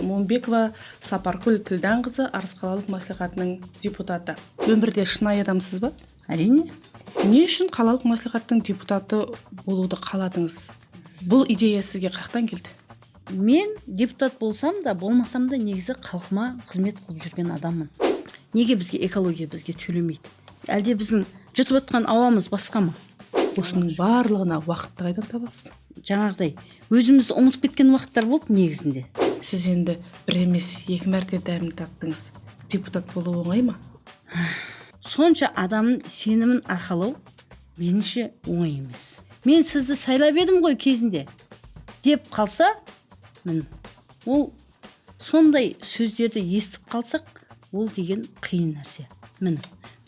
Момбекова Сапаркүл Тілданқызы Арыс қалалық мәслихатының депутаты. Өмірде шынайы адамсыз ба? Әрине. Не үшін қалалық мәслихаттың депутаты болуды қаладыңыз? Бұл идея сізге қаяқтан келді? Мен депутат болсам да, болмасам да негізі халқыма қызмет қылып жүрген адаммын. Неге бізге экология бізге төлемейді? Әлде біздің жұтып отқан ауамыз басқа ма? Осының барлығына уақытты қайдан табасыз? Жаңағыдай өзімізді ұмытып кеткен уақыттар болды негізінде. Сіз енді бір емес, екі мәрте дәмін таттыңыз. Депутат болу оңай ма? Сонша адамның сенімін арқалау меніңше оңай емес. Мен сізді сайлап едім ғой кезінде деп қалса, ол сондай сөздерді естіп қалсақ, ол деген қиын нәрсе.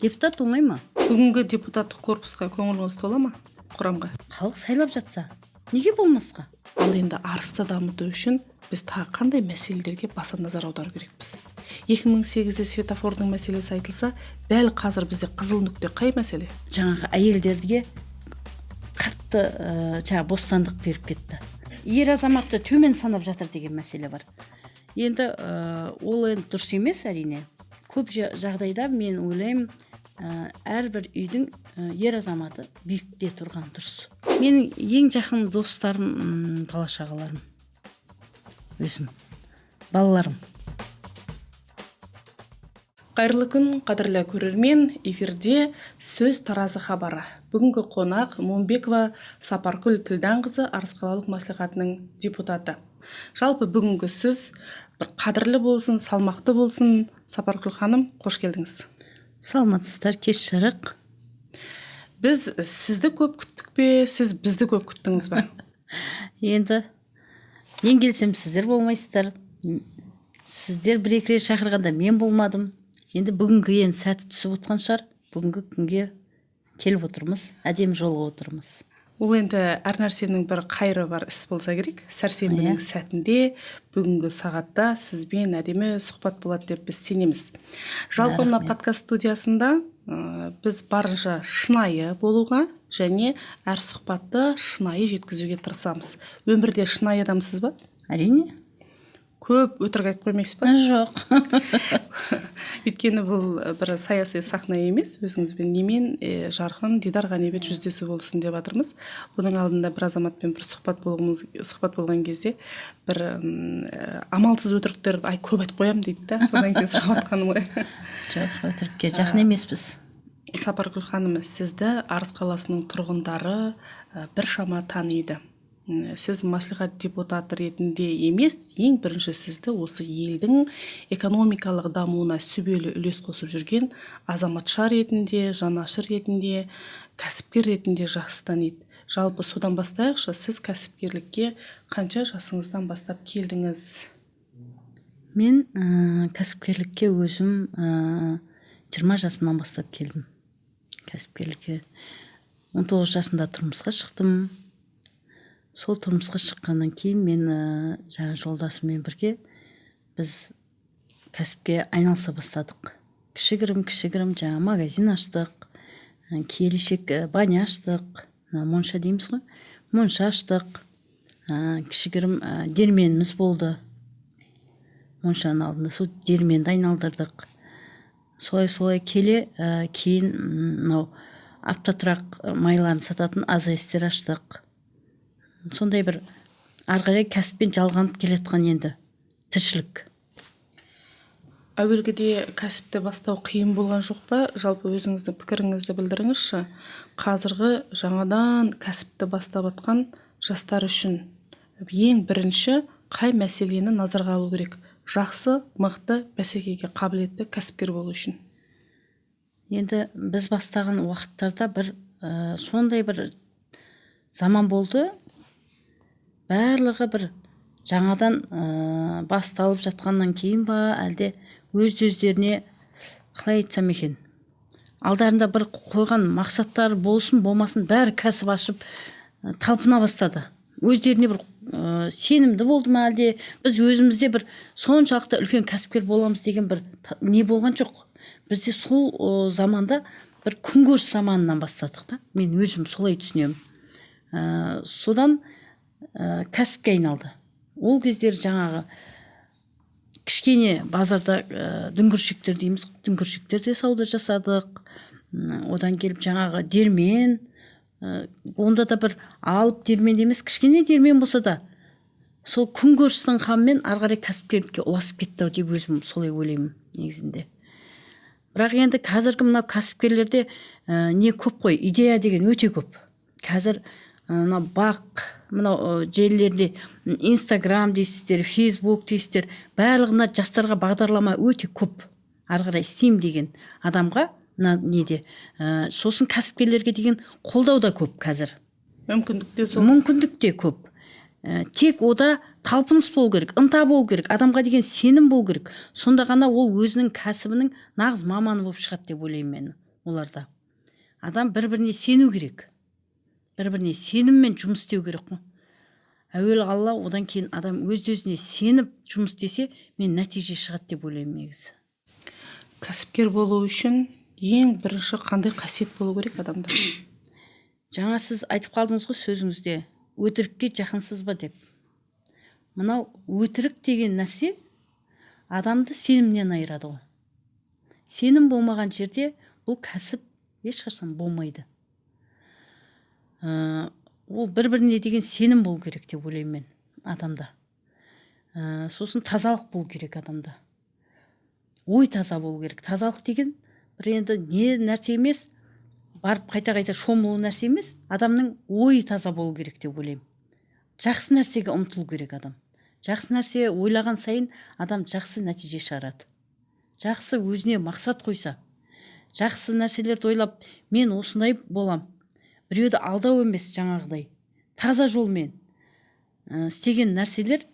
Депутат оңай ма? Бүгінгі депутаттық корпусқа көңіліңіз тола ма? Құрамға. Халық сайлап жатса, неге болмасқа? Ал енді Арысты дамыту үшін біз тағы қандай мәселелерге баса назар аудару керекпіз? 2008-де светофордың мәселесі айтылса, дәл қазір бізде қызыл нүкте қай мәселе? Жаңағы әйелдерге қатты бостандық беріп кетті. Ер азаматты төмен санап жатыр деген мәселе бар. Енді ол енді дұрыс емес әрине. Көп жағдайда мен ойлаймын, әрбір үйдің ер азаматы биікте тұрған дұрыс. Менің ең жақын достарым, бала-шағаларым, өзім, балаларым. Қайырлы күн, қадірлі көрермен, эфирде сөз таразы хабары. Бүгінгі қонақ Момбекова Сапаркүл Тілданқызы Арыс қалалық мәслихатының депутаты. Жалпы бүгінгі сөз бір қадірлі болсын, салмақты болсын. Сапаркүл ханым, қош келдіңіз. Саламатсыздар, кеш жарық. Біз сізді көп күттік пе, сіз бізді көп күттіңіз бе? Енді мен келсем сіздер болмайсыздар. Сіздер бір-екі рет шақырғанда мен болмадым. Енді бүгінгі енді сәті түсіп отқан шығар. Бүгінгі күнге келіп отырмыз, әдемі жолға отырмыз. Ол енді әр нәрсенің бір қайыры бар іс болса керек. Сәрсенбінің сәтінде бүгінгі сағатта сізбен әдемі сұхбат болады деп біз сенеміз. Жалпы мына подкаст студиясында біз барынша шынайы болуға және әр сұхбатты шынайы жеткізуге тырысамыз. Өмірде шынайы адамсыз ба? Әрине. Көп өтірік айтып қоймайсыз ба? Жоқ. Өйткені бұл бір саяси сахна емес, өзіңізбен немен жарқын, дидар ғанибет жүздесу болсын деп жатырмыз. Бұның алдында бір азаматпен бір сұхбат болған кезде бір амалсыз өтіріктерді көп айтып қоямын дейді да. Содан кейін сұрап жатқаным ғой. Жоқ, өтірікке жақын емеспіз. Сапаркүл ханым, сізді Арыс қаласының тұрғындары біршама таниды. Сіз мәслихат депутаты ретінде емес, ең бірінші сізді осы елдің экономикалық дамуына сүбелі үлес қосып жүрген азаматша ретінде, жанашыр ретінде, кәсіпкер ретінде жақсы таниды. Жалпы содан бастайықшы, сіз кәсіпкерлікке қанша жасыңыздан бастап келдіңіз? Мен кәсіпкерлікке өзім 20 жасымнан бастап келдім. Кәсіпкерлікке 19 жасымда тұрмысқа шықтым. Сол тұрмысқа шыққаннан кейін мен жаңа жолдасыммен бірге біз кәсіпке айналыса бастадық. Кішігірім жаңа магазин аштық, киелішек баня аштық, монша дейміз ғой, монша аштық, кішігірім дерменіміз болды. Моншаның алдында сол дерменді айналдырдық. Солай келе кейін автотұрақ майларын сататын АЗС-тер аштық. Сондай бір арғарай кәсіппен жалғанып келетқан енді тіршілік. Әуелгіде кәсіпті бастау қиын болған жоқ па? Жалпы өзіңіздің пікіріңізді білдіріңізші. Қазіргі жаңадан кәсіпті бастап атқан жастар үшін ең бірінші қай мәселені назарға алу керек? Жақсы, мықты, бәсекеге қабілетті кәсіпкер болу үшін. Енді біз бастаған уақыттарда бір сондай бір заман болды. Барлығы бір жаңадан басталып жатқаннан кейін ба, әлде өздеріне қалай айтсам екен, алдарында бір қойған мақсаттар болсын болмасын бәрі кәсіп ашып талпына бастады. Өздеріне бір сенімді болды ма, әлде біз өзімізде бір соншалықты үлкен кәсіпкер боламыз деген бір не болған жоқ. Бізде сол заманда бір күнкөріс заманынан бастадық та. Мен өзім солай түсінемін. Содан кәсіпке айналды. Ол кездер жаңағы кішкене базарда дүңгіршектер дейміз, дүңгіршектерде сауда жасадық. Одан келіп жаңағы дермен, онда да бір алып дермен емес, кішкене дермен болса да сол күнкөрістің қамымен ары қарай кәсіпкерлікке ұласып кетті ау деп өзім солай ойлаймын негізінде. Бірақ енді қазіргі мынау кәсіпкерлерде не көп қой, идея деген өте көп. Қазір мынау мынау желілерде Инстаграм дейсіздер, Фейсбук дейсіздер, барлығына жастарға бағдарлама өте көп. Ары қарай істеймін деген адамға неде сосын кәсіпкерлерге деген қолдау да көп қазір. Мүмкіндік те көп. Тек ода талпыныс болу керек, ынта болу керек, адамға деген сенім болу керек. Сонда ғана ол өзінің кәсібінің нағыз маманы болып шығады деп ойлаймын мен оларда. Адам бір-біріне сену керек. Бір-біріне сеніммен жұмыс істеу керек қой. Әуелі Алла, одан кейін адам өз-өзіне сеніп жұмыс істесе, мен нәтиже шығады деп ойлаймын негізі. Кәсіпкер болу үшін ең бірінші қандай қасиет болу керек адамда? Жаңа сіз айтып қалдыңыз ғой сөзіңізде, өтірікке жақынсыз ба деп. Мынау өтірік деген нәрсе адамды сенімнен айырады ғой. Сенім болмаған жерде бұл кәсіп ешқашан болмайды. Ол бір-біріне деген сенім болу керек деп ойлаймын мен адамда. Сосын тазалық болу керек адамда. Ой таза болу керек. Тазалық деген бір енді не нәрсе емес, барып қайта-қайта шомылу нәрсе емес, адамның ойы таза болу керек деп ойлаймын. Жақсы нәрсеге ұмтылу керек адам. Жақсы нәрсе ойлаған сайын адам жақсы нәтиже шығарады. Жақсы өзіне мақсат қойса, жақсы нәрселерді ойлап, мен осындай болам. Біреуді алдау емес, жаңағыдай таза жолмен істеген нәрселер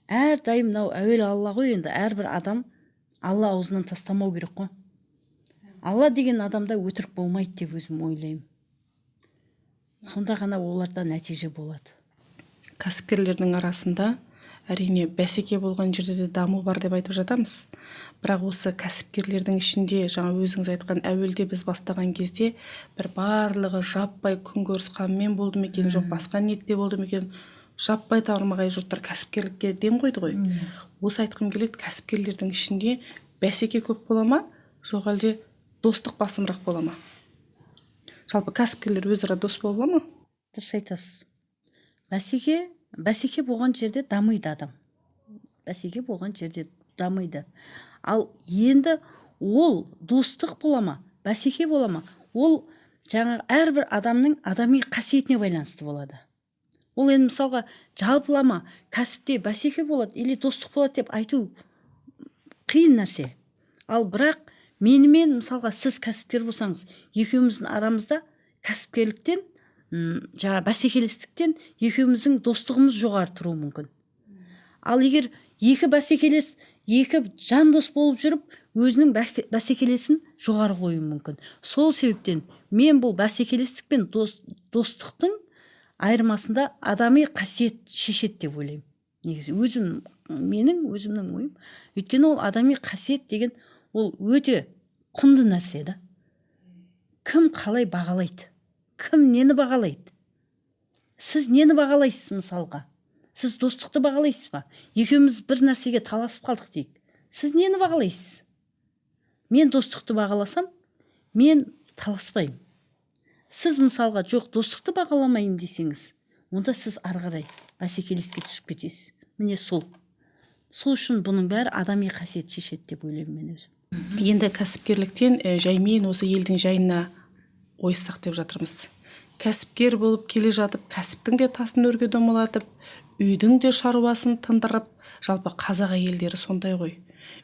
әрдайым мынау әуелі Алла ғой, енді әрбір адам Алла аузынан тастамау керек қой. Алла деген адамда өтірік болмайды деп өзім ойлаймын. Сонда ғана оларда нәтиже болады. Кәсіпкерлердің арасында әрине бәсеке болған жерде де даму бар деп айтып жатамыз. Бірақ осы кәсіпкерлердің ішінде жаңа өзіңіз айтқан әуелде біз бастаған кезде бір барлығы жаппай күнкөріс қамымен болды ма екен, жоқ басқа ниетте болды ма екен, жаппай тармағай жұрттар кәсіпкерлікке ден қойды ғой. Осы айтқым келеді, кәсіпкерлердің ішінде бәсеке көп бола ма, жоқ әлде достық басымырақ бола ма? Жалпы кәсіпкерлер өзара дос бола ма? Дұрыс айтасыз. Бәсеке болған жерде дамиды адам. Бәсеке болған жерде дамиды. Ал енді ол достық бола ма, бәсеке бола ма, ол жаңа әрбір адамның адами қасиетіне байланысты болады. Ол енді мысалға жалпылама кәсіпте бәсеке болады или достық болады деп айту қиын нәрсе. Ал бірақ менімен мысалға сіз кәсіпкер болсаңыз, екеуміздің арамызда кәсіпкерліктен, жаңа бәсекелестіктен екеуміздің достығымыз жоғары тұруы мүмкін. Ал егер екі бәсекелес, екі жан дос болып жүріп, өзінің бәсекелесін жоғары қою мүмкін. Сол себептен мен бұл бәсекелестік пен достықтың айырмасында адами қасиет шешеді деп ойлаймын. Негізі менің өзімнің ойым. Өйткені ол адами қасиет деген ол өте құнды нәрсе да. Кім қалай бағалайды? Кім нені бағалайды? Сіз нені бағалайсыз мысалға? Сіз достықты бағалайсыз ба? Екеуміз бір нәрсеге таласып қалдық дейік. Сіз нені бағалайсыз? Мен достықты бағаласам, мен таласпаймын. Сіз мысалға жоқ достықты бағаламайын десеңіз, онда сіз ары қарай бәсекелеске түсіп кетесіз. Міне сол үшін бұның бәрі адами қасиет шешеді деп ойлаймын мен өзім. Енді кәсіпкерліктен жаймен осы елдің жайына ойыссақ деп жатырмыз. Кәсіпкер болып келе жатып, кәсіптің де тасын өрге домалатып, үйдің де шаруасын тындырып, жалпы қазақ әйелдері сондай ғой.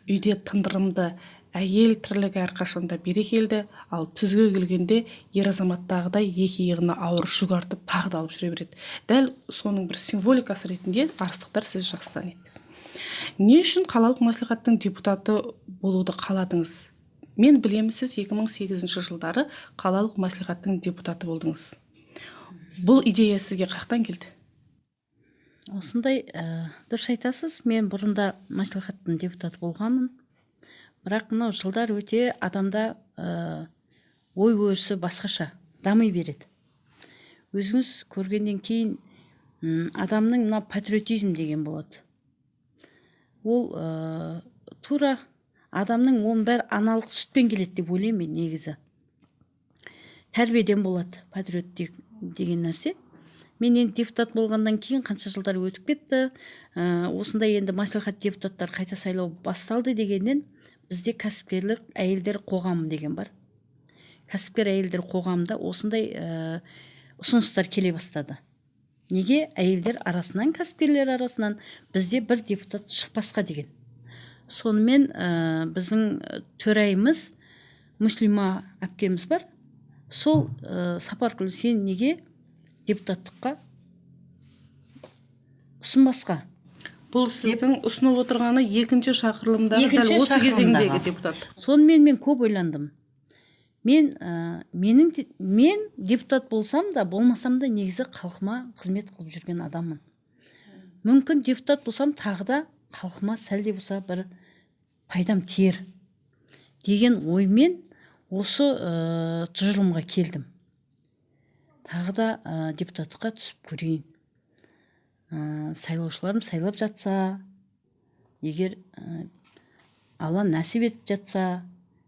Үйде тындырымды әйел тірлігі әрқашанда берекелді, ал түзге келгенде ер азаматтағыдай екі иығына ауыр жүк артып тағы да алып жүре береді. Дәл соның бір символикасы ретінде арыстықтар сіз жақсы таниды. Не үшін қалалық мәслихаттың депутаты болуды қаладыңыз? Мен білемін, сіз 2008 жылдары қалалық мәслихаттың депутаты болдыңыз. Бұл идея сізге қаяқтан келді? Осындай дұрыс айтасыз, мен бұрында мәслихаттың депутаты болғанмын. Бірақ мынау жылдар өте адамда ой өрісі басқаша дами береді. Өзіңіз көргеннен кейін адамның мына патриотизм деген болады. Ол тура адамның оның бәрі аналық сүтпен келеді деп ойлаймын мен негізі. Тәрбиеден болады патриот деген нәрсе. Мен енді депутат болғаннан кейін қанша жылдар өтіп кетті. Осындай енді мәслихат депутаттар қайта сайлау басталды дегеннен бізде кәсіпкерлік әйелдер қоғамы деген бар. Кәсіпкер әйелдер қоғамында осындай ұсыныстар келе бастады. Неге әйелдер арасынан, кәсіпкерлер арасынан бізде бір депутат шықпасқа деген. Сонымен біздің төрайымыз Мүслима әпкеміз бар. Сол Сапаргүл, сен неге депутаттыққа ұсынбасқа? Бұл сіздің ұсынып отырғаны екінші шақырылымдағы дәл осы кезеңдегі депутат. Сонымен мен көп ойландым. Мен депутат болсам да, болмасам да негізі халқыма қызмет қылып жүрген адаммын. Мүмкін депутат болсам тағы да халқыма сәлде болса бір пайдам тиер деген оймен осы тұжырымға келдім. Тағы да депутатқа түсіп көрейін. Сайлаушыларым сайлап жатса, егер Алла нәсіп етіп жатса,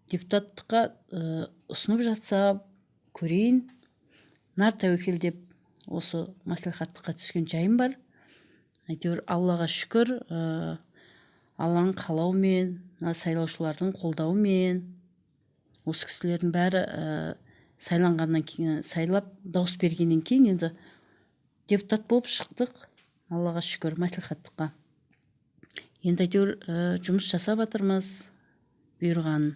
депутаттыққа ұсынып жатса көрейін. Нар тәуекел деп осы мәслихаттыққа түскен жайым бар. Әйтеуір Аллаға шүкір, Алланың қалауымен, сайлаушылардың қолдауымен, осы кісілердің бәрі сайланғаннан кейін, сайлап дауыс бергеннен кейін енді депутат болып шықтық. Аллаға шүкір, мәслихаттыққа. Енді әйтеуір жұмыс жасап жатырмыз, бұйырғанын.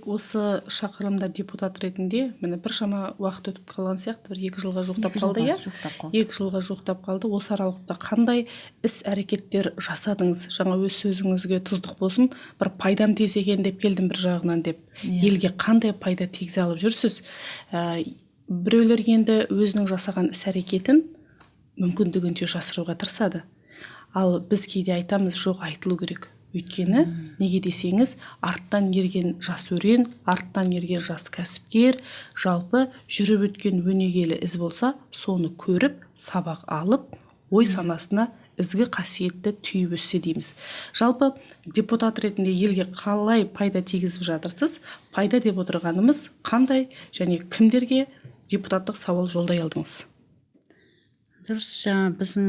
Осы шақырылымда депутат ретінде міне біршама уақыт өтіп қалған сияқты, бір 2 жылға жуықтап қалды, иә? 2 жылға жуықтап қалды. Осы аралықта қандай іс-әрекеттер жасадыңыз? Жаңа өз сөзіңізге тұздық болсын, бір пайдам тиген деп келдім бір жағынан деп. Елге қандай пайда тигізе алып жүрсіз? Біреулер енді өзінің жасаған іс-әрекетін мүмкіндігінше жасыруға тырысады. Ал біз кейде айтамыз, жоқ, айтылу керек. Өйткені неге десеңіз, арттан ерген жас өрен, арттан ерген жас кәсіпкер, жалпы жүріп өткен өнегелі із болса, соны көріп, сабақ алып, ой санасына ізгі қасиетті түйіп өссе дейміз. Жалпы депутат ретінде елге қалай пайда тигізіп жатырсыз? Пайда деп отырғанымыз қандай және кімдерге депутаттық сауал жолдай алдыңыз? Дұрыс, жаңа біздің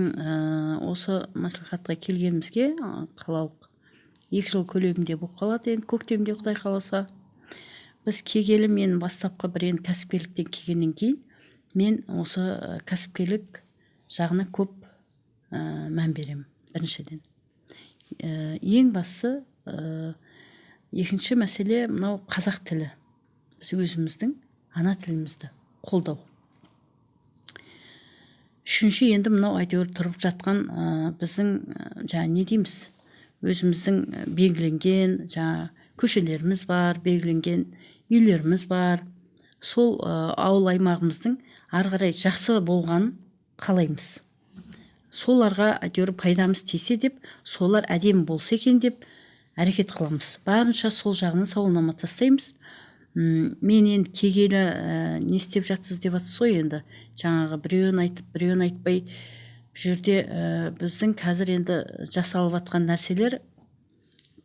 осы мәслихатқа келгенімізге қалалық 2 жыл көлемінде болып қалады, енді көктемде Құдай қаласа. Біз келгелі, мен бастапқы бір енді кәсіпкерліктен келгеннен кейін, мен осы кәсіпкерлік жағына көп мән беремін, біріншіден. Ең бастысы, екінші мәселе мынау қазақ тілі. Біз өзіміздің ана тілімізді қолдау. Үшінші, енді мынау әйтеуір тұрып жатқан біздің жаңа не дейміз, өзіміздің белгіленген жаңа көшелеріміз бар, белгіленген үйлеріміз бар. Сол ауыл аймағымыздың ары қарай жақсы болғанын қалаймыз. Соларға әйтеуір пайдамыз тисе деп, солар әдемі болса екен деп әрекет қыламыз. Барынша сол жағынан сауалнама тастаймыз. Мен енді кегелі не істеп жатсыз деп жатсыз ғой енді. Жаңағы біреуін айтып, біреуін айтпай, жерде біздің қазір енді жасалып жатқан нәрселер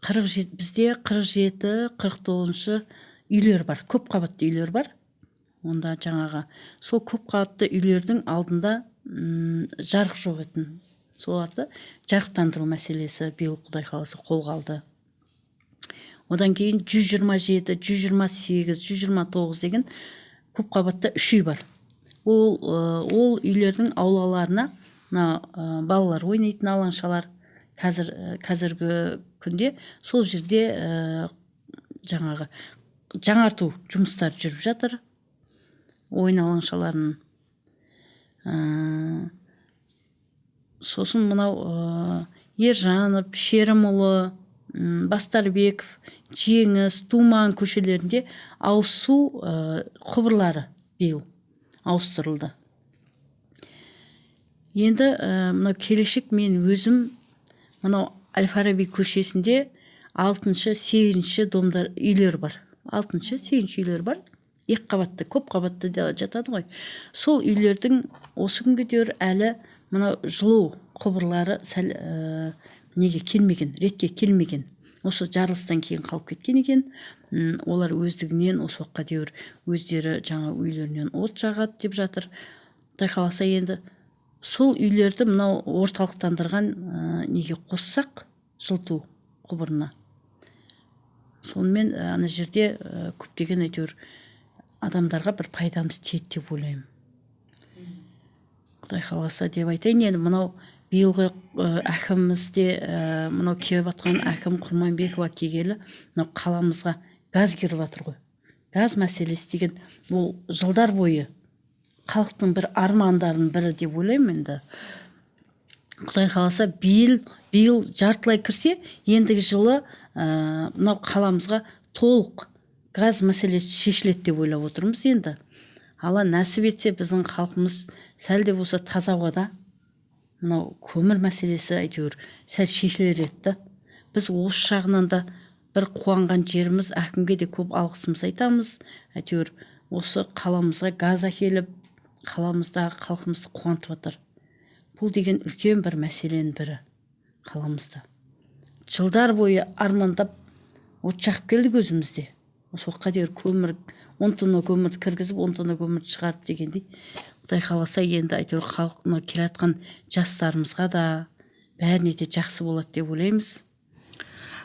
бізде 47-49 үйлер бар, көп қабатты үйлер бар. Онда жаңағы сол көп қабатты үйлердің алдында жарық жоқ етін. Соларды жарықтандыру мәселесі биыл Құдай қаласы қолға алды. Одан кейін 127, 128, 129 деген көп қабатты 3 үй бар. Ол үйлердің аулаларына балалар ойнайтын алаңшалар қазіргі күнде сол жерде жаңағы жаңарту жұмыстар жүріп жатыр. Ойын алаңшаларын. Сосын мынау Ержанов, Шерімұлы, Бастарбеков, Жеңіс, Туман көшелерінде ауызсу құбырлары биыл ауыстырылды. Енді мынау келешек мен өзім мынау Әл-Фараби көшесінде 6-8 домдар үйлер бар. 6-8 үйлер бар. Екі қабатты, көп қабатты да жатады ғой. Сол үйлердің осы күнге дейін әлі мынау жылу құбырлары сәл неге келмеген, ретке келмеген. Осы жарылыстан кейін қалып кеткен екен. Олар өздігінен осы уақытқа дейін өздері жаңа үйлерінен от жағады деп жатыр. Құдай қаласа енді сол үйлерді мынау орталықтандырған неге қоссақ, жылыту құбырына. Сонымен ана жерде көптеген әйтеуір адамдарға бір пайдамыз тиеді деп ойлаймын. Құдай қаласа деп айтайын. Енді мынау биылғы әкімімізде мынау келіп жатқан әкім Құрманбекова келгелі мынау қаламызға газ кіріп жатыр ғой. Газ мәселесі деген бұл жылдар бойы халықтың бір армандарының бірі деп ойлаймын енді. Құдай қаласа биыл жартылай кірсе, ендігі жылы мынау қаламызға толық газ мәселесі шешіледі деп ойлап отырмыз енді. Алла нәсіп етсе, біздің халқымыз сәл де болса таза ауада мынау көмір мәселесі әйтеуір сәл шешілер еді. Біз осы жағынан да бір қуанған жеріміз, әкімге де көп алғысымыз айтамыз. Әйтеуір осы қаламызға газ әкеліп, қаламыздағы халқымызды қуантып жатыр. Бұл деген үлкен бір мәселенің бірі қаламызда. Жылдар бойы армандап от жағып келдік өзімізде. Осы уақытқа дейін көмір, 10 тонна көмірді кіргізіп, 10 тонна көмірді шығарып дегендей. Құдай қаласа енді әйтеуір халқына келатқан жастарымызға да бәріне де жақсы болады деп ойлаймыз.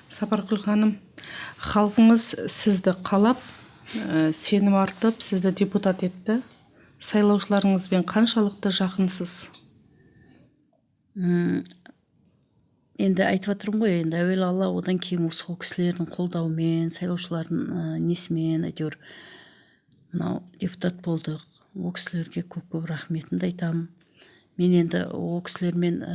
Сапаргүл ханым, халқыңыз сізді қалап, сенім артып, сізді депутат етті. Сайлаушыларыңызбен қаншалықты жақынсыз? Енді айтып жатырмын ғой, енді әуелі Алла, одан кейін осы кісілердің қолдауымен, сайлаушылардың несімен әйтеуір мынау депутат болдық. О кісілерге көп рахметімді айтамын. Мен енді о кісілермен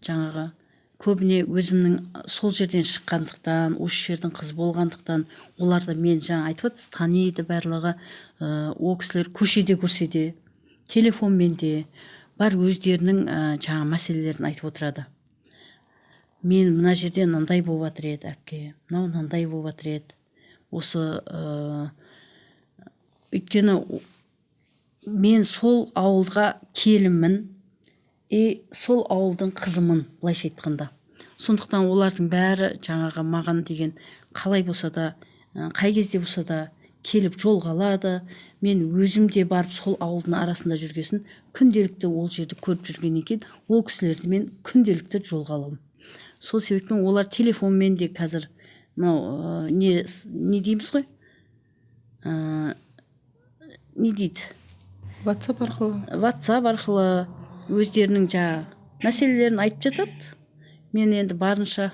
жаңағы көбіне өзімнің сол жерден шыққандықтан, осы жердің қызы болғандықтан, оларды мен жаңа айтып отырсыз, таниды барлығы. О кісілер көшеде көрсе де, телефонмен де бар өздерінің жаңа мәселелерін айтып отырады. Мен мына жерде мынандай болып жатыр еді, әпке, мынау мынандай болып жатыр еді. Осы өйткені мен сол ауылға келіммін, сол ауылдың қызымын, былайша айтқанда. Сондықтан олардың бәрі жаңағы маған деген қалай болса да, қай кезде болса да келіп жолға алады. Мен өзім де барып сол ауылдың арасында жүргесін, күнделікті ол жерді көріп жүрген екен, ол кісілерді мен күнделікті жолға аламын. Сол себептен олар телефонмен де қазір мынау не дейміз ғой? Не дейді? WhatsApp арқылы. WhatsApp арқылы өздерінің мәселелерін айтып жатады. Мен енді барынша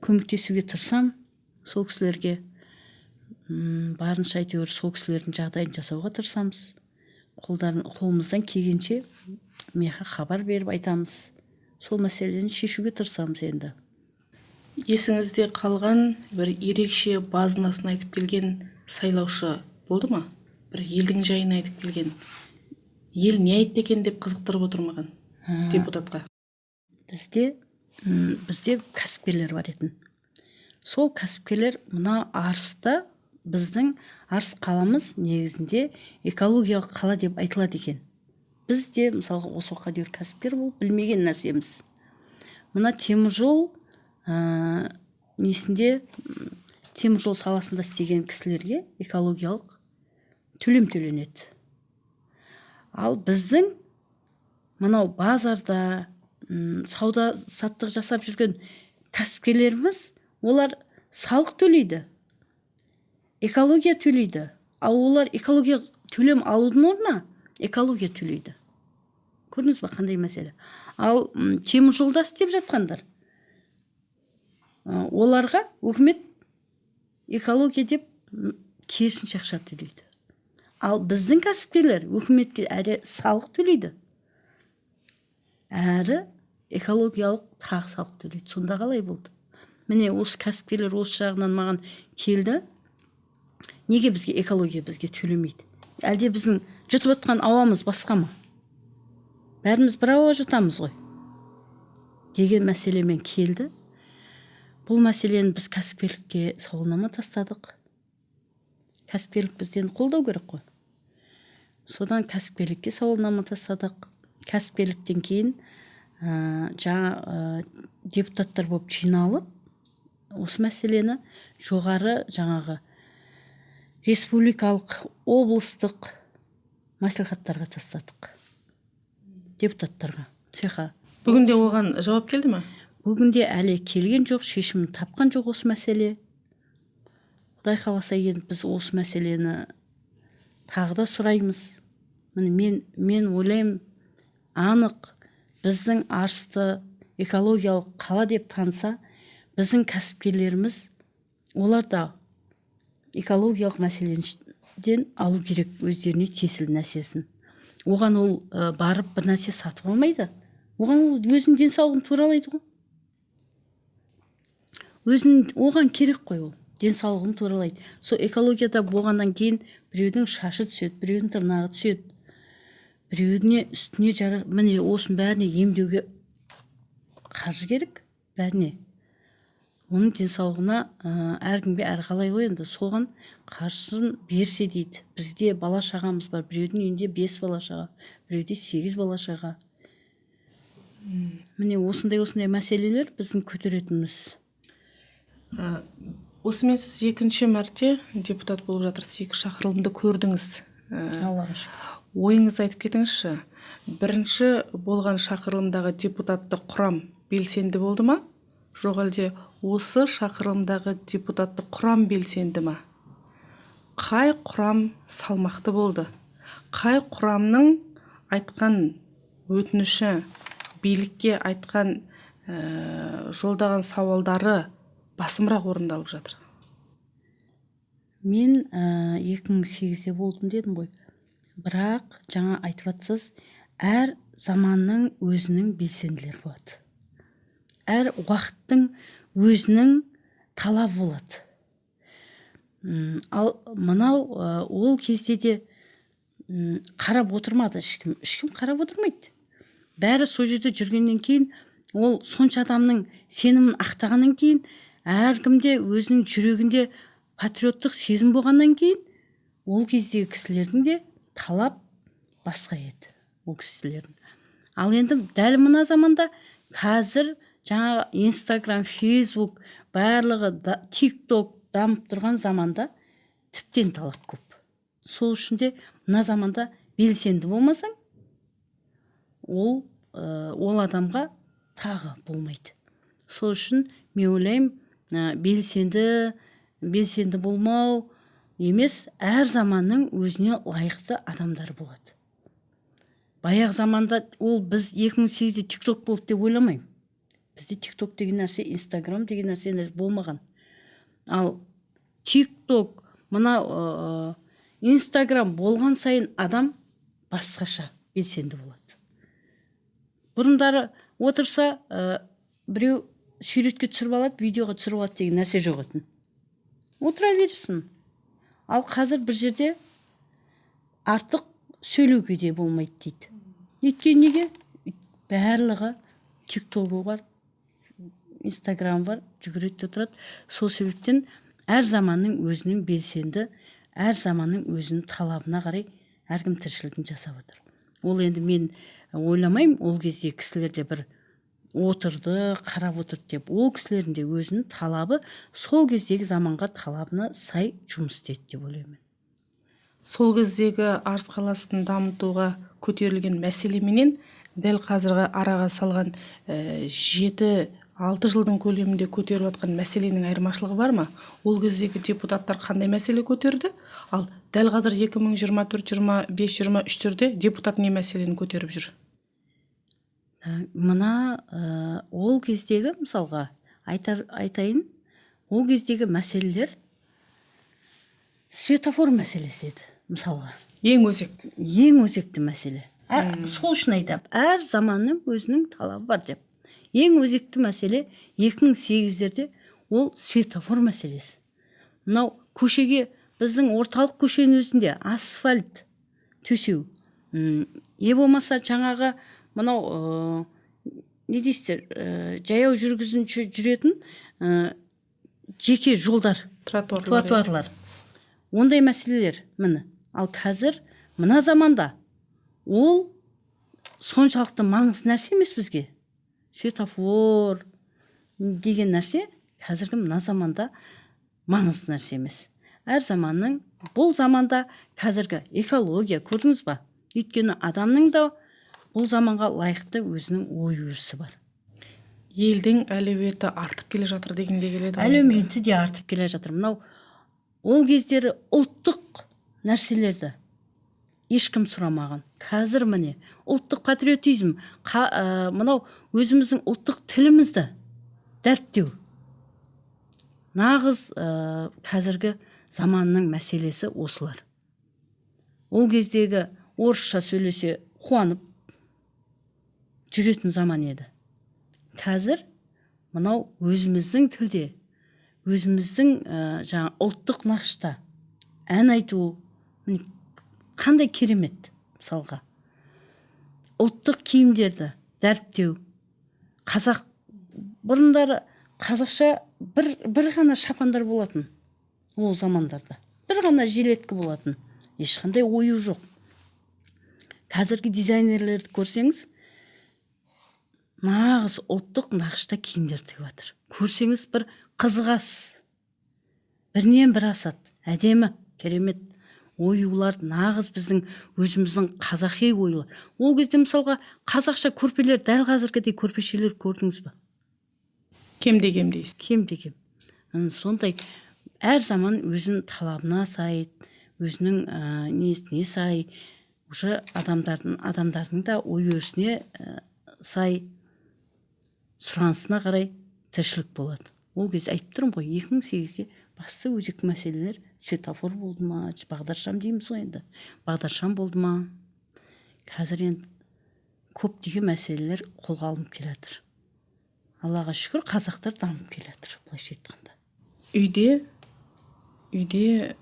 көмектесуге тырысам сол кісілерге. Барынша әйтеуір сол кісілердің жағдайын жасауға тырысамыз. Қолымыздан келгенше меха хабар беріп айтамыз. Сол мәселені шешуге тырысамыз енді. Есіңізде қалған бір ерекше базынасын айтып келген сайлаушы болды ма? Бір елдің жайын айтып келген. Ел не айтты екен деп қызықтырып отыр маған депутатқа. Бізде кәсіпкерлер бар етін. Сол кәсіпкерлер мына Арыста, біздің Арыс қаламыз негізінде экологиялық қала деп айтылады екен. Бізде мысалы осы уақытқа дейін кәсіпкер болып білмеген нәрсеміз. Мына теміржол теміржол саласында істеген кісілерге экологиялық төлем төленеді. Ал біздің мынау базарда сауда саттық жасап жүрген кәсіпкерлеріміз, олар салық төлейді, экология төлейді. Ал олар экология төлем алудың орнына экология төлейді. Көрдіңіз ба, қандай мәселе? Ал теміржолда істеп жатқандар, оларға үкімет экология деп керісінше ақша төлейді. Ал біздің кәсіпкерлер үкіметке әрі салық төлейді, әрі экологиялық тағы салық төлейді. Сонда қалай болды? Міне осы кәсіпкерлер осы жағынан маған келді. Неге бізге экология бізге төлемейді? Әлде біздің жұтып отқан ауамыз басқа ма? Бәріміз бір ауа жұтамыз ғой деген мәселемен келді. Бұл мәселені біз кәсіпкерлікке сауалнама тастадық. Кәсіпкерлік бізден қолдау керек қой. Содан кәсіпкерлікке сауалнама тастадық. Кәсіпкерліктен кейін жаңа депутаттар болып жиналып осы мәселені жоғары жаңағы республикалық, облыстық мәслихаттарға тастадық. Депутаттарға, цеха. Бүгінде оған жауап келді ме? Бүгінде әлі келген жоқ, шешімін тапқан жоқ осы мәселе. Құдай қаласа енді біз осы мәселені тағы да сұраймыз. Мен ойлаймын, анық біздің Арысты экологиялық қала деп танса, біздің кәсіпкерлеріміз олар да экологиялық мәселеден алу керек өздеріне тиесілі нәрсесін. Оған ол барып бір нәрсе сатып алмайды. Оған ол өзінің денсаулығын туралайды ғой. Оған керек қой ол. Денсаулығын туралайды. Сол экологияда болғаннан кейін біреудің шашы түседі, біреудің тырнағы түседі. Біреуіне үстіне міне осының бәріне емдеуге қаржы керек, бәріне. Оның денсаулығына әркімге әрқалай ғой, енді соған қаржысын берсе дейді. Бізде бала шағамыз бар, біреудің үйінде 5 бала шаға, біреуде 8 бала шаға. Міне осындай мәселелер біздің көтеретініміз. Осымен сіз екінші мәрте депутат болып жатырсыз, 2 шақырылымды көрдіңіз. Аллаға шүкір. Ойыңыз айтып кетіңізші. Бірінші болған шақырылымдағы депутатты құрам белсенді болды ма? Жоқ әлде осы шақырылымдағы депутатты құрам белсенді ма? Қай құрам салмақты болды? Қай құрамның айтқан өтініші, билікке айтқан жолдаған сауалдары басымырақ орындалып жатыр? Мен 2008-де болдым дедім ғой. Бірақ жаңа айтып атсыз, әр заманның өзінің белсенділері болады. Әр уақыттың өзінің талабы болады. Ал мынау ол кезде де қарап отырмады ешкім. Ешкім қарап отырмайды. Бәрі сол жерде жүргеннен кейін, ол сонша адамның сенімін ақтағаннан кейін, әркімде өзінің жүрегінде патриоттық сезім болғаннан кейін, ол кездегі кісілердің де талап басқа еді, ол кісілердің. Ал енді дәл мына заманда қазір жаңа Инстаграм, Фейсбук, барлығы TikTok дамып тұрған заманда тіптен талап көп. Сол үшін де мына заманда белсенді болмасаң, ол адамға тағы болмайды. Сол үшін мен ойлаймын, белсенді болмау емес, әр заманның өзіне лайықты адамдар болады. Баяғы заманда ол біз 2008-де TikTok болды деп ойламаймын. Бізде TikTok деген нәрсе, Instagram деген нәрсе болмаған. Ал TikTok, мына Instagram болған сайын адам басқаша белсенді болады. Бұрындары отырса, біреу суретке түсіріп алады, видеоға түсіріп алады деген нәрсе жоқ етін. Отыра берсін. Ал қазір бір жерде артық сөйлеуге де болмайды дейді. Өйткені неге? Барлығы TikTok бар, Instagram бар, жүгіреді отырады. Сол себептен әр заманның өзінің белсенді, әр заманның өзінің талабына қарай әркім тіршілігін жасап отыр. Ол енді мен ойламаймын, ол кезде кісілерде бір отырды, қарап отырды деп. Ол кісілердің де өзінің талабы сол кездегі заманға талабына сай жұмыс істейді деп ойлаймын. Сол кездегі Арыс қаласын дамытуға көтерілген мәселеменен дәл қазіргі араға салған 7-6 жылдың көлемінде көтеріп жатқан мәселенің айырмашылығы бар ма? Ол кездегі депутаттар қандай мәселе көтерді? Ал дәл қазір 2024, 25, 23-терде депутат не мәселені көтеріп жүр? Мына ол кездегі, мысалға айтайын, ол кездегі мәселелер светофор мәселесі еді, мысалға. Ең өзекті мәселе. Сол үшін айтап, әр заманның өзінің талабы бар деп. Ең өзекті мәселе 2008-дерде ол светофор мәселесі. Мынау көшеге, біздің орталық көшенің өзінде асфальт төсеу. Болмаса жаңағы мынау не дейсіздер, жаяу жүргізуші жүретін жеке жолдар, тротуарлар. Ондай мәселелер міне. Ал қазір мына заманда ол соншалықты маңызды нәрсе емес бізге. светофор деген нәрсе қазіргі мына заманда маңызды нәрсе емес. Әр заманның, бұл заманда қазіргі экология, көрдіңіз ба? Өйткені адамның да бұл заманға лайықты өзінің ой өрісі бар. Елдің әлеуеті артып келе жатыр дегенге келеді. Әлеуеті де артып келе жатыр. Мынау ол кездері ұлттық нәрселерді ешкім сұрамаған. Қазір міне ұлттық патриотизм, мынау өзіміздің ұлттық тілімізді дәріптеу. Нағыз қазіргі заманның мәселесі осылар. Ол кездегі орысша сөйлесе қуанып жүретін заман еді. Қазір мынау өзіміздің тілде, өзіміздің жаңа ұлттық нақышта ән айту қандай керемет. Мысалға ұлттық киімдерді дәріптеу. Қазақ бұрындары қазақша бір ғана шапандар болатын. Ол замандарда бір ғана жилеткі болатын. Ешқандай ою жоқ. Қазіргі дизайнерлерді көрсеңіз, нағыз ұлттық нақышта киімдер тігіп жатыр. Көрсеңіз бір қызығасыз. Бірінен бір асады. Әдемі, керемет. Оюлар нағыз біздің өзіміздің қазақи оюлар. Ол кезде мысалға қазақша көрпелер, дәл қазіргідей көрпешелер көрдіңіз ба? Кем-де-кем дейсіз. Кем-де-кем. Сондай әр заман өзінің талабына сай, өзінің несіне сай, уже адамдардың да ой өрісіне сай, сұранысына қарай тіршілік болады. Ол кезде айтып тұрмын ғой, 2008-де басты өзекті мәселелер светофор болды ма, бағдаршам дейміз ғой енді. Бағдаршам болды ма? Қазір енді көптеген мәселелер қолға алынып келе жатыр. Аллаға шүкір, қазақтар дамып келе жатыр, былайша айтқанда. Үйде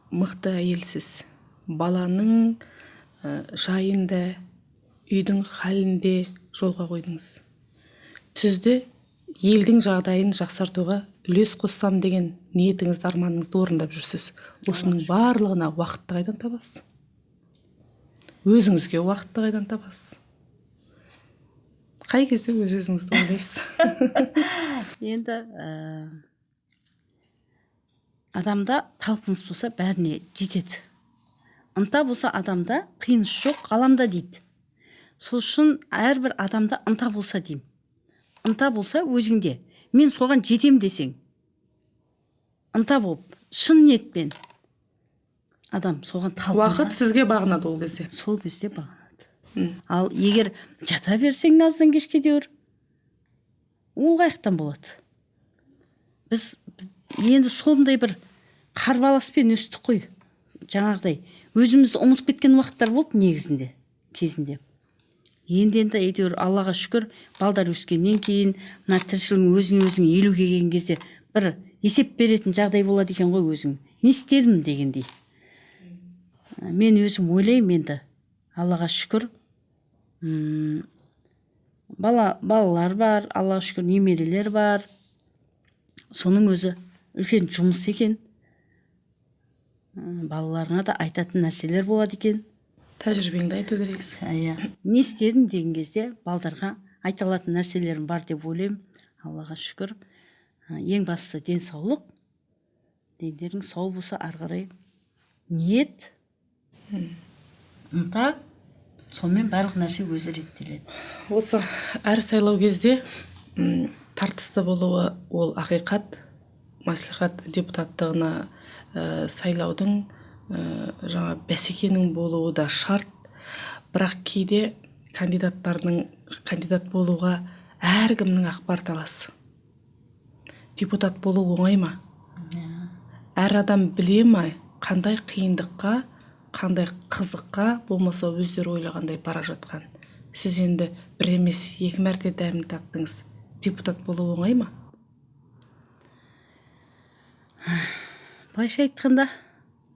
мықты әйелсіз. Баланың жайында, үйдің халінде жолға қойдыңыз. Түзде елдің жағдайын жақсартуға үлес қоссам деген ниетіңізді, арманыңызды орындап жүрсіз. Осының барлығына уақытты қайдан табасыз? Өзіңізге уақытты қайдан табасыз? Қай кезде өзіңізді ойлайсыз? Енді адамда талпыныс болса бәріне жетеді. Ынта болса адамда қиыныш жоқ, ғаламда дейді. Сол үшін әрбір адамда ынта болса деймін. Ынта болса өзіңде, мен соған жетем десең, ынта болып, шын ниетпен адам соған талпынса, Уақыт сізге бағынады ол кезде. сол кезде бағынады. Ал егер жата берсең наздан кешке дейір, ол қаяқтан болады? Біз енді сондай бір қарбаласпен өстік қой. Жаңағыдай өзімізді ұмытып кеткен уақыттар болды негізінде, кезінде. Енді әйтеуір Аллаға шүкір, балдар өскеннен кейін мына тіршілігің өзің елуге келген кезде бір есеп беретін жағдай болады екен ғой өзің. Не істедім дегендей. Мен өзім ойлаймын енді, Аллаға шүкір, балалар бар, Аллаға шүкір, немерелер бар. Соның өзі үлкен жұмыс екен. Балаларыңа да айтатын нәрселер болады екен. Тәжірибеңді айту керексің. Не істедім деген кезде балдарға айта алатын нәрселерім бар деп ойлаймын. Аллаға шүкір. Ең бастысы денсаулық. Дендерің сау болса, ары қарай ниет, ынта, сонымен барлық нәрсе өзі реттеледі. Осы әр сайлау кезде тартысты болуы ол ақиқат. Мәслихат депутаттығына сайлаудың жаңа бәсекенің болуы да шарт. Бірақ кейде кандидат болуға әркімнің ақпар таласы. Депутат болу оңай ма? Әр адам біле ма қандай қиындыққа, қандай қызыққа болмаса өздері ойлағандай бара жатқан? Сіз енді бір емес, екі мәрте дәмін таттыңыз. Депутат болу оңай ма? Былайша айтқанда,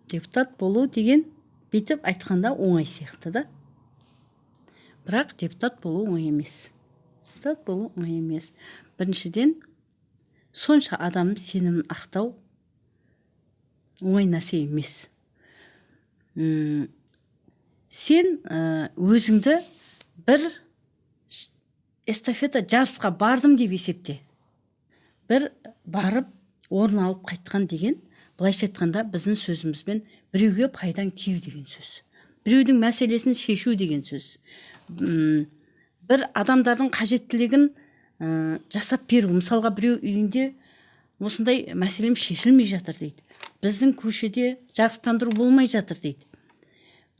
депутат болу деген бүйтіп айтқанда оңай сияқты да. Бірақ депутат болу оңай емес. Депутат болу оңай емес. Біріншіден, сонша адамның сенімін ақтау оңай нәрсе емес. Сен өзіңді бір эстафета жарысқа бардым деп есепте. Бір барып орын алып қайтқан деген, былайша айтқанда біздің сөзімізбен біреуге пайдаң тию деген сөз. Біреудің мәселесін шешу деген сөз. Бір адамдардың қажеттілігін жасап беру. Мысалға біреу үйінде осындай мәселем шешілмей жатыр дейді. Біздің көшеде жарықтандыру болмай жатыр дейді.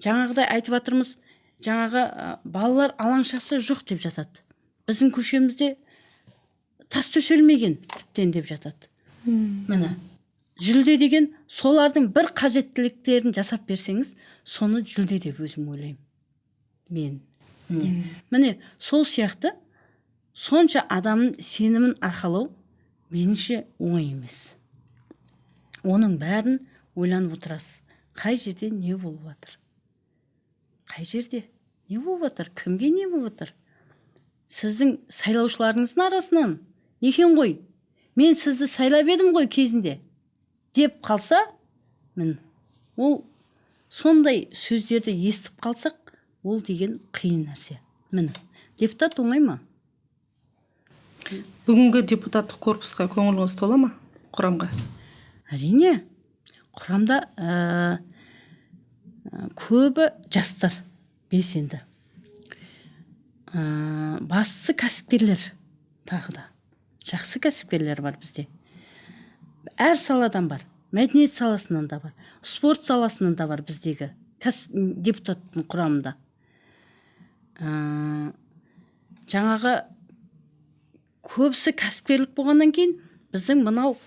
Жаңағыдай айтып жатырмыз, жаңағы балалар алаңшасы жоқ деп жатады. Біздің көшемізде тас төселмеген тіптен деп жатады. Міне, жүлде деген солардың бір қажеттіліктерін жасап берсеңіз, соны жүлде деп өзім ойлаймын. Мен. Міне, сол сияқты сонша адамның сенімін арқалау меніңше оңай емес. Оның бәрін ойланып отырасыз. Қай жерде не болып жатыр? Қай жерде не болып жатыр? Кімге не болып жатыр? Сіздің сайлаушыларыңыздың арасынан екен ғой, мен сізді сайлап едім ғой кезінде деп қалса, ол сондай сөздерді естіп қалсақ, ол деген қиын нәрсе. Міне, депутат оңай ма? Бүгінгі депутаттық корпусқа көңіліңіз тола ма? Құрамға? Әрине, құрамда көбі жастар, белсенді. Бастысы кәсіпкерлер, тағы да. Жақсы кәсіпкерлер бар бізде. Әр саладан бар. Мәдениет саласынан да бар. Спорт саласынан да бар біздегі депутаттың құрамында. Жаңағы көбісі кәсіпкерлік болғаннан кейін біздің мынау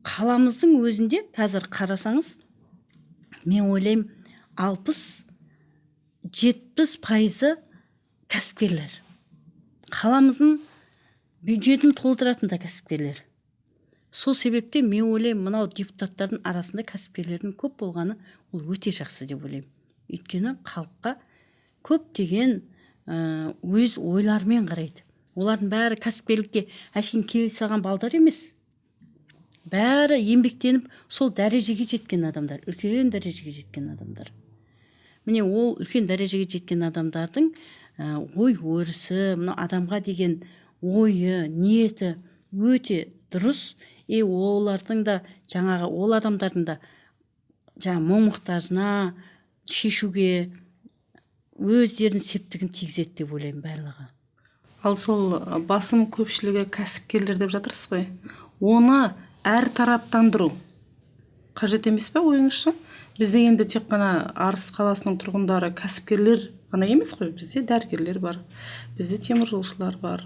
қаламыздың өзінде қазір қарасаңыз, мен ойлаймын 60-70% кәсіпкерлер. Қаламыздың бюджетін толтыратын да кәсіпкерлер. Сол себепте мен ойлаймын, мынау депутаттардың арасында кәсіпкерлердің көп болғаны ол өте жақсы деп ойлаймын. Өйткені халыққа көптеген өз ойларымен қарайды. Олардың бәрі кәсіпкерлікке әшейін келе салған балдар емес. Бәрі еңбектеніп сол дәрежеге жеткен адамдар, үлкен дәрежеге жеткен адамдар. Міне ол үлкен дәрежеге жеткен адамдардың ой-өрісі, адамға деген ойы, ниеті өте дұрыс. Олардың да жаңағы ол адамдардың да мұң-мұқтажына шешуге өздерінің септігін тигізеді деп ойлаймын барлығы. Ал сол басым көпшілігі кәсіпкерлер деп жатырсыз ғой. Оны әр тараптандыру қажет емес пе ойыңызша? Бізде енді тек қана Арыс қаласының тұрғындары кәсіпкерлер ғана емес қой. Бізде дәрігерлер бар, бізде теміржолшылар бар,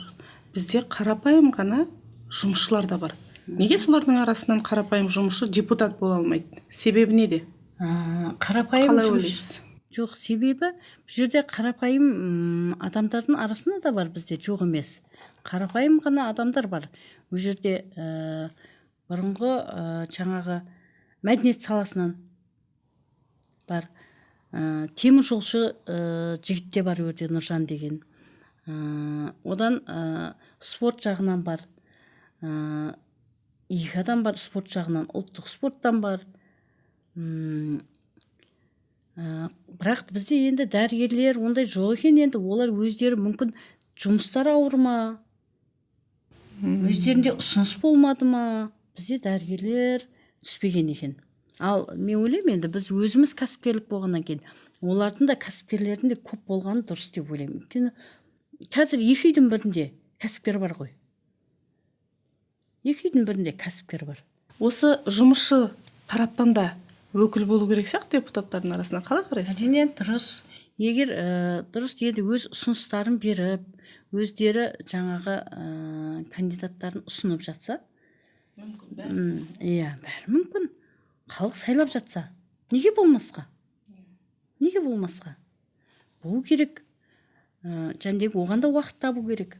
бізде қарапайым ғана жұмысшылар да бар. Неге солардың арасынан қарапайым жұмысшы депутат бола алмайды? Себебі неде? Қарапайым жұмысшы жоқ, себебі бұл жерде қарапайым адамдардың арасында да бар, бізде жоқ емес. Қарапайым ғана адамдар бар. Бұл жерде бұрынғы жаңағы мәдениет саласынан бар. Теміржолшы жігіт те бар, өте Нұржан деген. Одан спорт жағынан бар. Екі адам бар спорт жағынан, ұлттық спорттан бар. Бірақ бізде енді дәрігерлер ондай жоқ екен. Енді олар өздері мүмкін жұмыстары ауыр ма, өздерінде ұсыныс болмады ма, бізде дәрігерлер түспеген екен. Ал мен ойлаймын, енді біз өзіміз кәсіпкерлік болғаннан кейін олардың да кәсіпкерлердің де көп болғаны дұрыс деп ойлаймын. Өйткені қазір екі үйдің бірінде кәсіпкер бар ғой. Екі үйдің бірінде кәсіпкер бар. Осы жұмысшы тараптан да өкіл болу керек сияқты депутаттардың арасына, қалай қарайсыз? Әрине дұрыс. Егер дұрыс енді өз ұсыныстарын беріп, өздері жаңағы кандидаттарын ұсынып жатса, бәрі мүмкін. Халық сайлап жатса, неге болмасқа? Неге болмасқа? Бұл керек. Жәндегі оған да уақыт табу керек.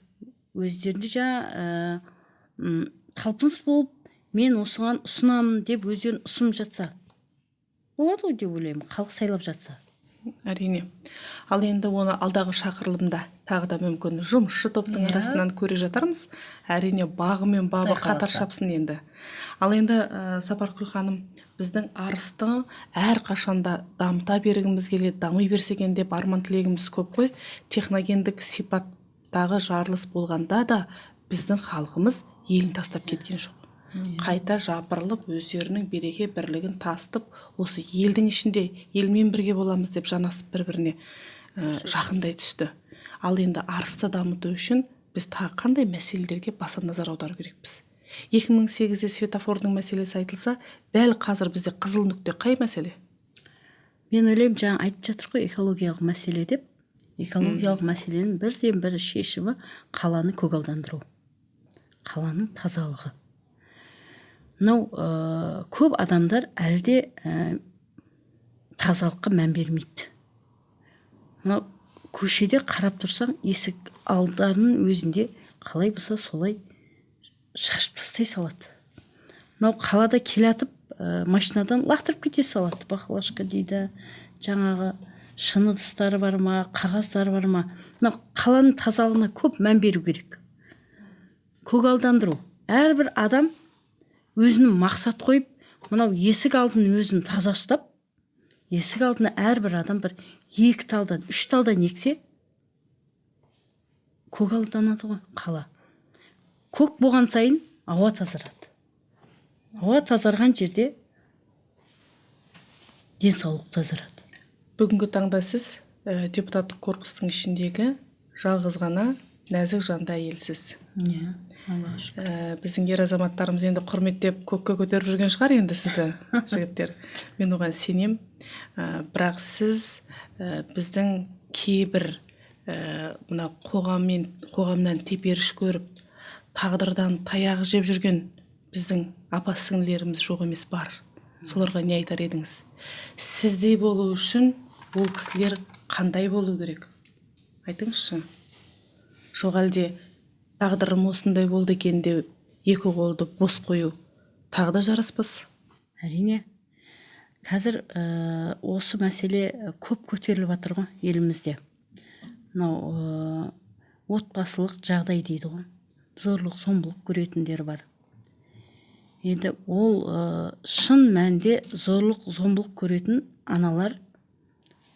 Өздерінде талпыныс болып, мен осыған ұсынамын деп өздерін ұсынып жатса, болады ғой деп ойлаймын, халық сайлап жатса. Әрине. Ал енді оны алдағы шақырылымда тағы да мүмкін жұмысшы топтың арасынан көре жатармыз. Әрине бағы мен бабы қатар шапсын енді. Ал енді Сапаркүл ханым, біздің Арысты әр қашанда дамыта бергіміз келеді, дами берсек деп арман тілегіміз көп қой. Техногендік сипат дағы жарылыс болғанда да біздің халқымыз елін тастап кеткен жоқ. Қайта жапырылып өздерінің береке бірлігін тастып, осы елдің ішінде елмен бірге боламыз деп жанасып бір-біріне жақындай түсті. Ал енді арысты дамыту үшін біз тағы қандай мәселелерге баса назар аудару керекпіз? 2008-де светофордың мәселесі айтылса, дәл қазір бізде қызыл нүкте қай мәселе? Мен ойлаймын, жаңа айтып жатыр ғой, экологиялық мәселе деп. Экологиялық мәселенің бірден бір шешімі қаланы көгалдандыру, қаланың тазалығы. Мынау көп адамдар әлде тазалыққа мән бермейді. Мынау көшеде қарап тұрсаң, есік алдарының өзінде қалай болса солай шашып тастай салады. Мынау қалада келатып машинадан лақтырып кете салады. Бақалашқа дейді, жаңағы шыны ыдыстары бар ма, қағаздары бар ма. Мынау қаланың тазалығына көп мән беру керек. Көгалдандыру. Әрбір адам өзінің мақсат қойып, мынау есік алдын өзін таза ұстап, есік алдына әрбір адам бір 2 талдан, 3 талдан ексе, көгалданады ғой қала. Көк болған сайын ауа тазарады. Ауа тазарған жерде денсаулық тазарады. Бүгінгі таңда сіз депутаттық корпустың ішіндегі жалғыз ғана нәзік жанды әйелсіз. Иә, Аллаға шүкір. Біздің ер азаматтарымыз енді құрметтеп көкке көтеріп жүрген шығар енді сізді, жігіттер. Мен оған сенем. Бірақ сіз біздің кейбір мына қоғамнан теперіш көріп, тағдырдан таяқ жеп жүрген біздің апа-сіңлілеріміз жоқ емес бар. Соларға не айтар едіңіз? Сіздей болу үшін ол кісілер қандай болу керек? Айтыңызшы. Жоқ әлде тағдырым осындай болды екен деп екі қолды бос қою тағы да жараспас? Әрине. Қазір осы мәселе көп көтеріліп жатыр ғой елімізде. Мынау отбасылық жағдай дейді ғой. Зорлық, зомбылық көретіндер бар. Енді ол шын мәнде зорлық, зомбылық көретін аналар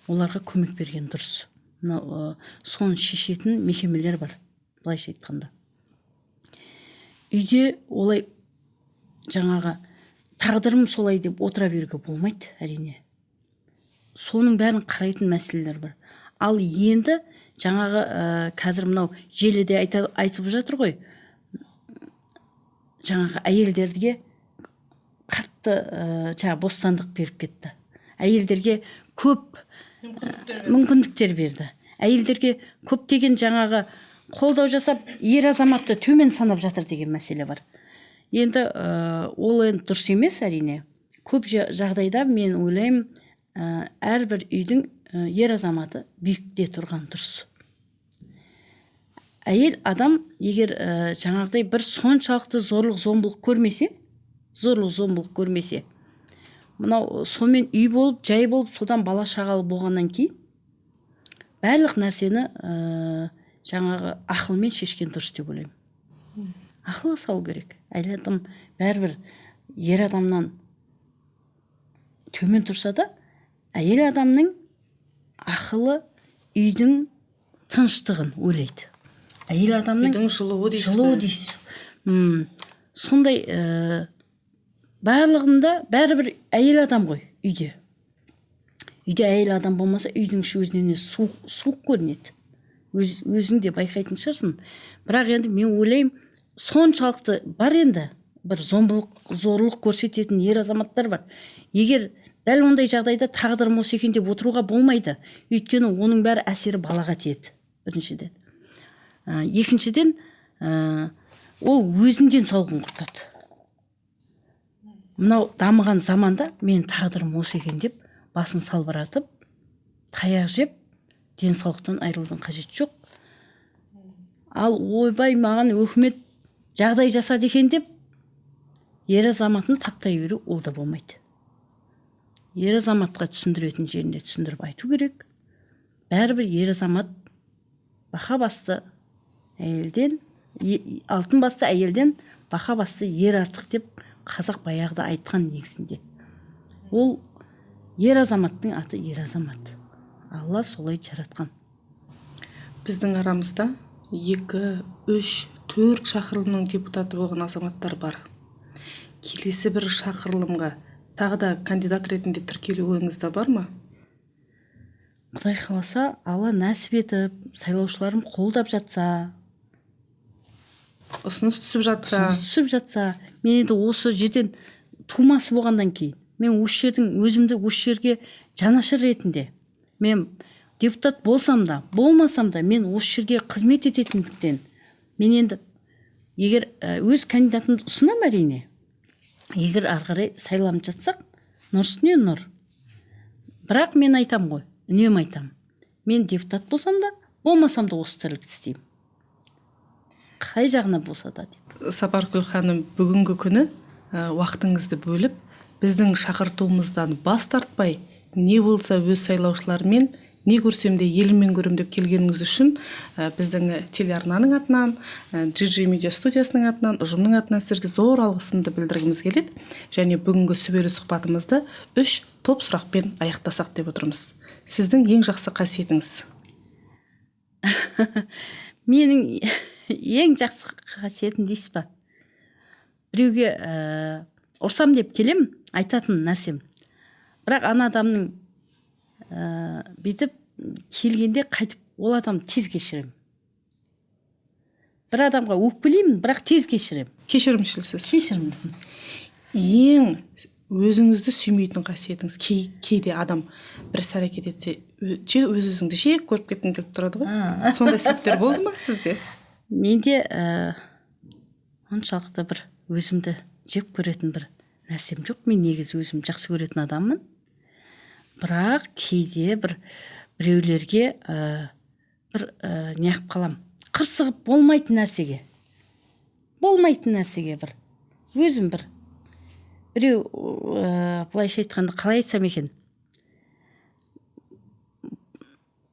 оларға көмек берген дұрыс. Соны шешетін мекемелер бар, былайша айтқанда. Үйде олай жаңағы тағдырым солай деп отыра беруге болмайды, әрине. Соның бәрін қарайтын мәселелер бар. Ал енді жаңағы қазір мынау желіде айтып жатыр ғой, жаңағы әйелдерге қатты бостандық беріп кетті. Әйелдерге көп мүмкіндіктер берді. Әйелдерге көптеген жаңағы қолдау жасап, ер азаматты төмен санап жатыр деген мәселе бар. Енді ол енді дұрыс емес, әрине. Көп жағдайда мен ойлаймын, әрбір үйдің ер азаматы биікте тұрған дұрыс. Әйел адам егер жаңағыдай бір соншалықты зорлық, зомбылық көрмесе, мынау сонымен үй болып, жай болып, содан бала шағалы болғаннан кейін барлық нәрсені жаңағы ақылмен шешкен дұрыс деп ойлаймын. Ақылға салу керек. Әйел адам бәрібір ер адамнан төмен тұрса да, әйел адамның ақылы үйдің тыныштығын ойлайды. Әйел адамның үйдің жылуы дейсіз. Сондай барлығында бәрібір әйел адам ғой үйде. Үйде әйел адам болмаса, үйдің іші өзінен суық көрінеді. Өзің де байқайтын шығарсың. Бірақ енді мен ойлаймын, соншалықты бар енді бір зорлық көрсететін ер азаматтар бар. Егер дәл ондай жағдайда тағдырым осы екен деп отыруға болмайды. Өйткені оның бәрі әсері балаға тиеді, біріншіден. Екіншіден, ол өзінің денсаулығын құртады. Мынау дамыған заманда мен тағдырым осы екен деп басын салбыратып, таяқ жеп, денсаулықтан айырылудың қажеті жоқ. Ал ойбай маған өкімет жағдай жасады екен деп ер азаматын таптай беру ол да болмайды. Ер азаматқа түсіндіретін жерінде түсіндіріп айту керек. Бәрібір ер азамат бақа басты әйелден, алтын басты әйелден бақа басты ер артық деп қазақ баяғыда айтқан негізінде. Ол ер азаматтың аты ер азамат. Алла солай жаратқан. Біздің арамызда 2, 3, 4 шақырылымның депутаты болған азаматтар бар. Келесі бір шақырылымға тағы да кандидат ретінде тіркелу ойыңызда бар ма? Құдай қаласа, Алла нәсіп етіп, сайлаушыларым қолдап жатса, Ұсыныс түсіп жатса, мен енді осы жерден тумасы болғандан кейін, мен осы жердің өзімді осы жерге жанашыр ретінде, мен депутат болсам да, болмасам да, мен осы жерге қызмет ететіндіктен, мен енді егер өз кандидатымды ұсынам әрине, егер ары қарай сайланып жатсақ, нұр үстіне нұр. Бірақ мен айтам ғой, үнемі айтам. Мен депутат болсам да, болмасам да осы тірлікті істеймін. Қай жағына болса да деп. Сапаргүл ханым, бүгінгі күні уақытыңызды бөліп, біздің шақыртуымыздан бас тартпай, не болса өз сайлаушылармен, не көрсем де еліммен көрем деп келгеніңіз үшін біздің телеарнаның атынан, GG Media студиясының атынан, ұжымның атынан сіздерге зор алғысымды білдіргіміз келеді. Және бүгінгі сүбелі сұхбатымызды 3 топ сұрақпен аяқтасақ деп отырмыз. Сіздің ең жақсы қасиетіңіз? Менің ең жақсы қасиетім дейсіз ба? Біреуге ұрсам деп келем, айтатын нәрсем. Бірақ ана адамның бүйтіп келгенде қайтып ол адам тез кешірем. Бір адамға өкпелеймін, бірақ тез кешірем. Кешірімшілсіз. Кешірімдімін. Ең өзіңізді сүймейтін қасиетіңіз? Кейде адам бір іс әрекет етсе, өз-өзіңді жек көріп кеткің келіп тұрады ғой. Сондай сәттер болды ма сізде? Менде оншалықты бір өзімді жек көретін бір нәрсем жоқ. Мен негізі өзім жақсы көретін адаммын. Бірақ кейде біреулерге бір неғып қалам. Қырсығып болмайтын нәрсеге бір өзім біреу былайша айтқанда қалай айтсам екен,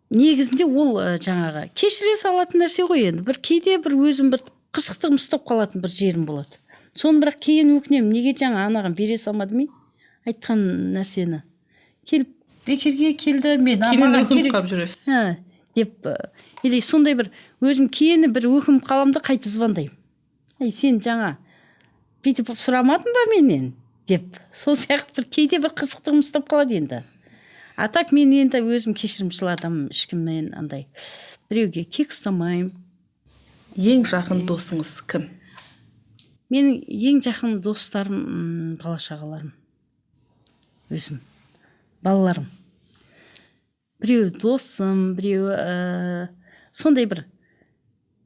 негізінде ол жаңағы кешіре салатын нәрсе ғой. Енді бір кейде бір өзім бір қырсықтығым ұстап қалатын бір жерім болады. Соны бірақ кейін өкінемін, неге жаңа анаған бере салмадым айтқан нәрсені. Келіп бекерге келді, мен маған керек қалып жүресіз. Деп или сондай бір өзім кейін бір өкініп қаламды қайтып звондаймын. Сен жаңа бүйтіп сұрамадың ба менен деп. Сол сияқты бір кейде бір қырсықтығым ұстап қалады енді. Так мен енді өзім кешірімшіл адаммын, ешкіммен андай біреуге кек ұстамаймын. Ең жақын досыңыз кім? Менің ең жақын достарым бала-шағаларым. Өзім балаларым. Біреу досым, біреу сондай бір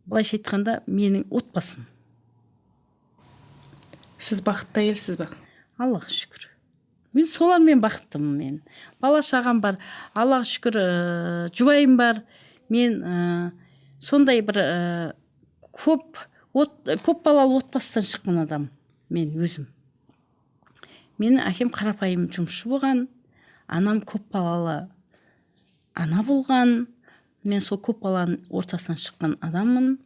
былайша айтқанда менің отбасым. Сіз бақытты әйелсіз бе? Аллаға шүкір. Мен солармен бақыттымын. Мен бала-шағам бар, Аллаға шүкір, жұбайым бар. Мен сондай бір көп балалы отбасыдан шыққан адам. Мен өзім. Менің әкем қарапайым жұмысшы болған, анам көп балалы ана болған. Мен сол көп баланың ортасынан шыққан адаммын.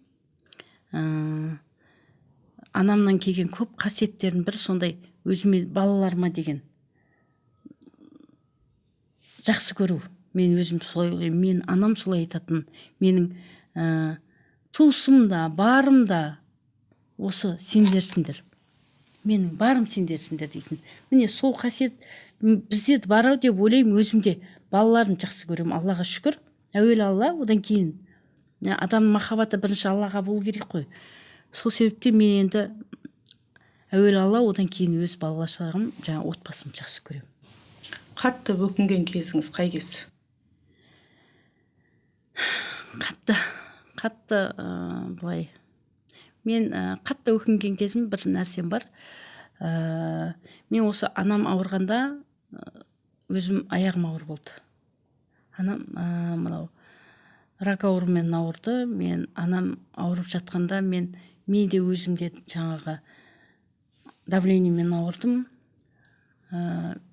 Анамнан келген көп қасиеттерін бір сондай өзіме балаларыма деген жақсы көру. Мен өзім солай ойлаймын. Мен анам солай айтатын. Менің туысым да, барым да осы сендерсіңдер. Менің барым сендерсіңдер дейтін. Міне сол қасиет бізде бар деп ойлаймын. Өзімде балаларын жақсы көремін. Аллаға шүкір. Әуелі Алла, одан кейін адамның махаббаты бірінші Аллаға болу керек қой. Сол себептен мен енді әуелі Алла, одан кейін өз балаларым, жаңа отбасым жақсы көремін. Қатты өкінген кезіңіз қай кез? Қатты былай. Мен қатты өкінген кезім бір нәрсем бар. Мен осы анам ауырғанда өзім аяғым ауыр болды. Анам мынау рак ауруымен ауырды. Мен анам ауырып жатқанда мен де өзімде жаңағы давлениемен ауырдым.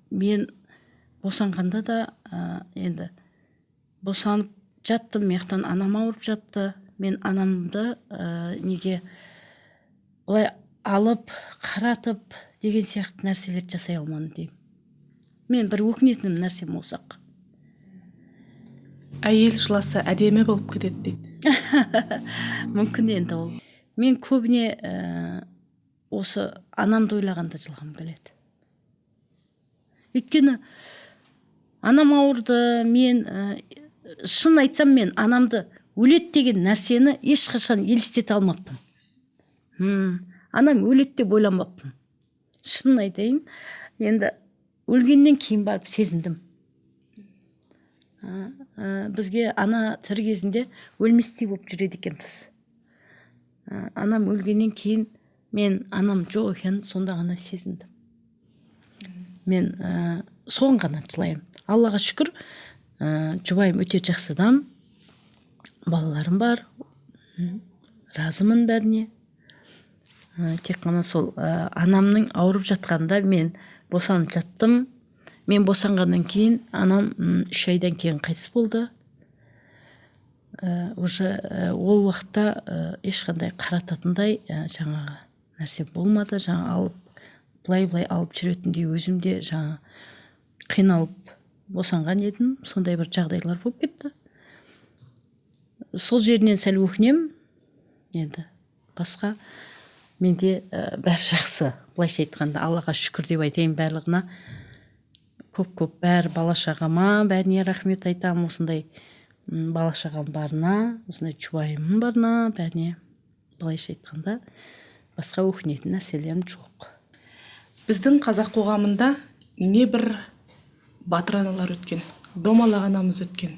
Мен босанғанда да енді босанып жаттым. Мектан анам ауырып жатты. Мен анамды неге олай алып, қаратып деген сияқты нәрселер жасай алмадым деймін. Мен бір өкінетін нәрсем осақ. Әйел жыласа әдемі болып кетеді дейді. мүмкін енді ол. Мен көбіне осы анамды ойлағанда жылағым келеді. Өйткені анам ауырды, мен шын айтсам, мен анамды өлет деген нәрсені ешқашан елестете алмаппын. Анам өлет деп ойламаппын. Шын айтайын, енді өлгеннен кейін барып сезіндім. Бізге ана тірі кезінде өлместей болып жүреді екенбіз. Анам өлгеннен кейін мен анам жоқ екен, сонда ғана сезіндім. Мен соған ғана жылаймын. Аллаға шүкір, жұбайым өте жақсы адам, балаларым бар, разымын бәріне. Тек қана сол анамның ауырып жатқанда мен босанып жаттым. Мен босанғаннан кейін анам 3 айдан кейін қайтыс болды. Уже ол уақытта ешқандай қарататындай жаңағы нәрсе болмады. Жаңа алып, былай алып жүретіндей өзімде жаңа қиналып босанған едім. Сондай бір жағдайлар болып кетті. Сол жерінен сәл өкінем. Енді басқа менде бәрі жақсы. Былайша айтқанда Аллаға шүкір деп айтайын барлығына. Көп бәрі бала-шағама, бәріне рахмет айтам. Осындай бала-шағам барына, осындай жұбайым барына, бәріне былайша айтқанда басқа өкінетін нәрселерім жоқ. Біздің қазақ қоғамында небір батыр аналар өткен, домалақ анамыз өткен.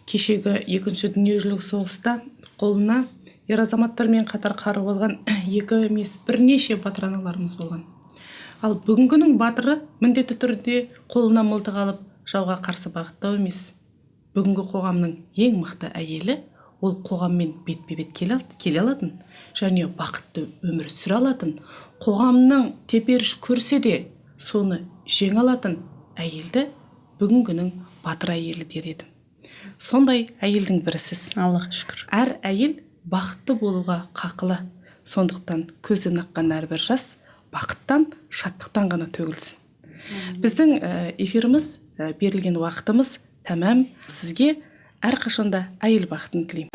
Кешегі 2-ші дүниежүзілік соғыста қолына ер азаматтармен қатар қару алған 2 емес бірнеше батыр аналарымыз болған. Ал бүгінгінің батыры міндетті түрде қолына мылтық алып жауға қарсы бағыттау емес. Бүгінгі қоғамның ең мықты әйелі ол қоғаммен бетпе-бет келе алатын және бақытты өмір сүре алатын, қоғамның теперіш көрсе де соны жеңе алатын әйелді бүгінгінің батыр әйелі дер едім. Сондай әйелдің бірісіз. Аллаға шүкір. Әр әйел бақытты болуға қақылы. Сондықтан көзден аққан әрбір жас бақыттан, шаттықтан ғана төгілсін. Біздің эфиріміз, берілген уақытымыз тәмам. Сізге әрқашанда әйел бақытын тілеймін.